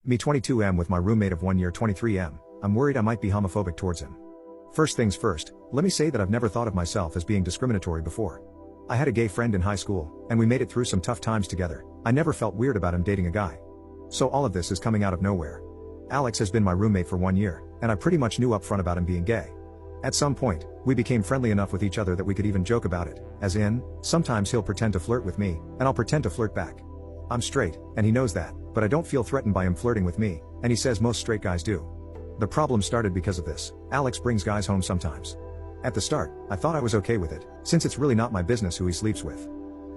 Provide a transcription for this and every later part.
Me 22M with my roommate of 1 year 23M, I'm worried I might be homophobic towards him. First things first, let me say that I've never thought of myself as being discriminatory before. I had a gay friend in high school, and we made it through some tough times together. I never felt weird about him dating a guy. So all of this is coming out of nowhere. Alex has been my roommate for 1 year, and I pretty much knew up front about him being gay. At some point, we became friendly enough with each other that we could even joke about it, as in, sometimes he'll pretend to flirt with me, and I'll pretend to flirt back. I'm straight, and he knows that, but I don't feel threatened by him flirting with me, and he says most straight guys do. The problem started because of this. Alex brings guys home sometimes. At the start, I thought I was okay with it, since it's really not my business who he sleeps with.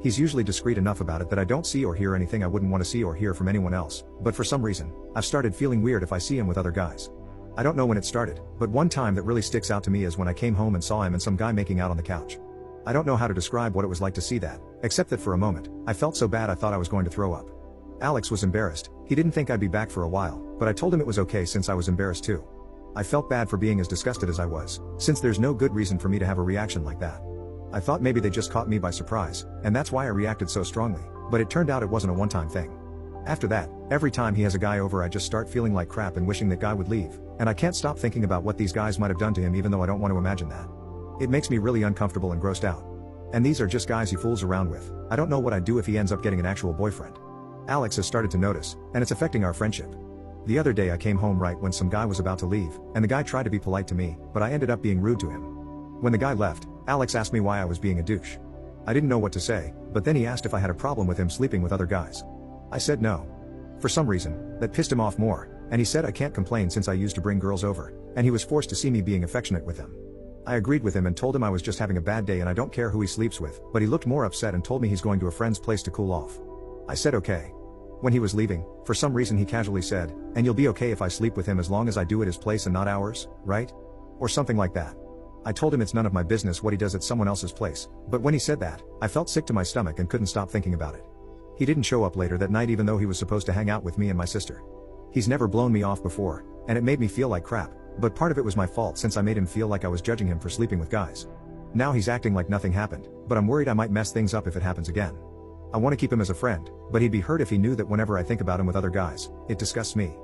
He's usually discreet enough about it that I don't see or hear anything I wouldn't want to see or hear from anyone else, but for some reason, I've started feeling weird if I see him with other guys. I don't know when it started, but one time that really sticks out to me is when I came home and saw him and some guy making out on the couch. I don't know how to describe what it was like to see that, except that for a moment, I felt so bad I thought I was going to throw up. Alex was embarrassed. He didn't think I'd be back for a while, but I told him it was okay since I was embarrassed too. I felt bad for being as disgusted as I was, since there's no good reason for me to have a reaction like that. I thought maybe they just caught me by surprise, and that's why I reacted so strongly, but it turned out it wasn't a one-time thing. After that, every time he has a guy over I just start feeling like crap and wishing that guy would leave, and I can't stop thinking about what these guys might have done to him even though I don't want to imagine that. It makes me really uncomfortable and grossed out. And these are just guys he fools around with. I don't know what I'd do if he ends up getting an actual boyfriend. Alex has started to notice, and it's affecting our friendship. The other day I came home right when some guy was about to leave, and the guy tried to be polite to me, but I ended up being rude to him. When the guy left, Alex asked me why I was being a douche. I didn't know what to say, but then he asked if I had a problem with him sleeping with other guys. I said no. For some reason, that pissed him off more, and he said I can't complain since I used to bring girls over, and he was forced to see me being affectionate with them. I agreed with him and told him I was just having a bad day and I don't care who he sleeps with, but he looked more upset and told me he's going to a friend's place to cool off. I said okay. When he was leaving, for some reason he casually said, "And you'll be okay if I sleep with him as long as I do at his place and not ours, right?" Or something like that. I told him it's none of my business what he does at someone else's place, but when he said that, I felt sick to my stomach and couldn't stop thinking about it. He didn't show up later that night even though he was supposed to hang out with me and my sister. He's never blown me off before, and it made me feel like crap, but part of it was my fault since I made him feel like I was judging him for sleeping with guys. Now he's acting like nothing happened, but I'm worried I might mess things up if it happens again. I want to keep him as a friend, but he'd be hurt if he knew that whenever I think about him with other guys, it disgusts me.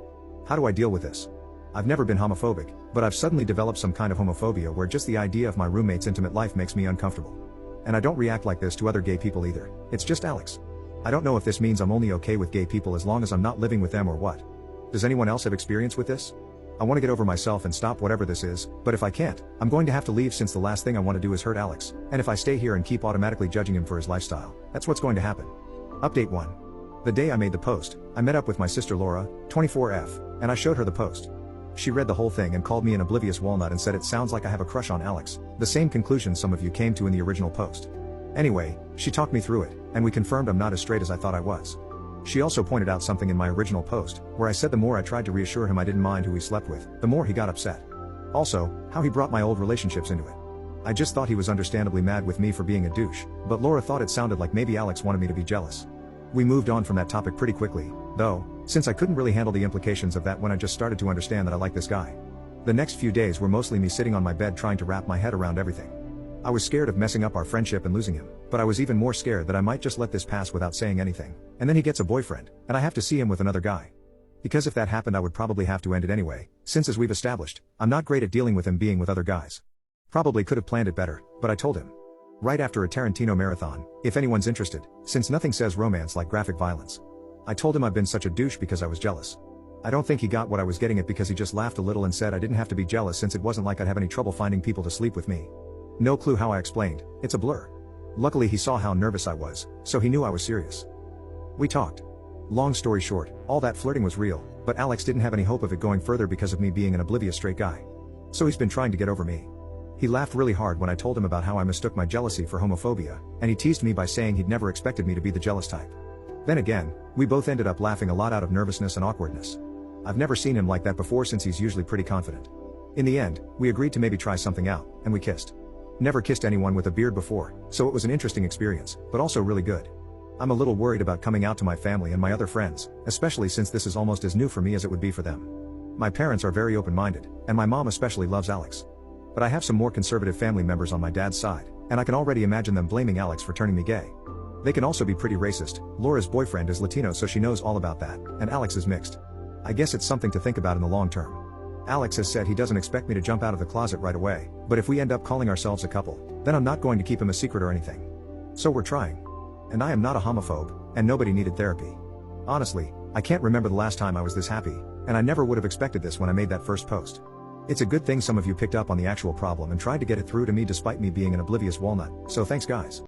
How do I deal with this? I've never been homophobic, but I've suddenly developed some kind of homophobia where just the idea of my roommate's intimate life makes me uncomfortable. And I don't react like this to other gay people either, it's just Alex. I don't know if this means I'm only okay with gay people as long as I'm not living with them or what. Does anyone else have experience with this? I want to get over myself and stop whatever this is, but if I can't, I'm going to have to leave since the last thing I want to do is hurt Alex, and if I stay here and keep automatically judging him for his lifestyle, that's what's going to happen. Update 1. The day I made the post, I met up with my sister Laura, 24F, and I showed her the post. She read the whole thing and called me an oblivious walnut and said it sounds like I have a crush on Alex, the same conclusion some of you came to in the original post. Anyway, she talked me through it, and we confirmed I'm not as straight as I thought I was. She also pointed out something in my original post, where I said the more I tried to reassure him I didn't mind who he slept with, the more he got upset. Also, how he brought my old relationships into it. I just thought he was understandably mad with me for being a douche, but Laura thought it sounded like maybe Alex wanted me to be jealous. We moved on from that topic pretty quickly, though, since I couldn't really handle the implications of that when I just started to understand that I like this guy. The next few days were mostly me sitting on my bed trying to wrap my head around everything. I was scared of messing up our friendship and losing him, but I was even more scared that I might just let this pass without saying anything, and then he gets a boyfriend, and I have to see him with another guy. Because if that happened I would probably have to end it anyway, since as we've established, I'm not great at dealing with him being with other guys. Probably could have planned it better, but I told him. Right after a Tarantino marathon, if anyone's interested, since nothing says romance like graphic violence. I told him I've been such a douche because I was jealous. I don't think he got what I was getting at because he just laughed a little and said I didn't have to be jealous since it wasn't like I'd have any trouble finding people to sleep with me. No clue how I explained, it's a blur. Luckily he saw how nervous I was, so he knew I was serious. We talked. Long story short, all that flirting was real, but Alex didn't have any hope of it going further because of me being an oblivious straight guy. So he's been trying to get over me. He laughed really hard when I told him about how I mistook my jealousy for homophobia, and he teased me by saying he'd never expected me to be the jealous type. Then again, we both ended up laughing a lot out of nervousness and awkwardness. I've never seen him like that before since he's usually pretty confident. In the end, we agreed to maybe try something out, and we kissed. Never kissed anyone with a beard before, so it was an interesting experience, but also really good. I'm a little worried about coming out to my family and my other friends, especially since this is almost as new for me as it would be for them. My parents are very open-minded, and my mom especially loves Alex. But I have some more conservative family members on my dad's side, and I can already imagine them blaming Alex for turning me gay. They can also be pretty racist. Laura's boyfriend is Latino so she knows all about that, and Alex is mixed. I guess it's something to think about in the long term. Alex has said he doesn't expect me to jump out of the closet right away, but if we end up calling ourselves a couple, then I'm not going to keep him a secret or anything. So we're trying. And I am not a homophobe, and nobody needed therapy. Honestly, I can't remember the last time I was this happy, and I never would have expected this when I made that first post. It's a good thing some of you picked up on the actual problem and tried to get it through to me despite me being an oblivious walnut, so thanks guys.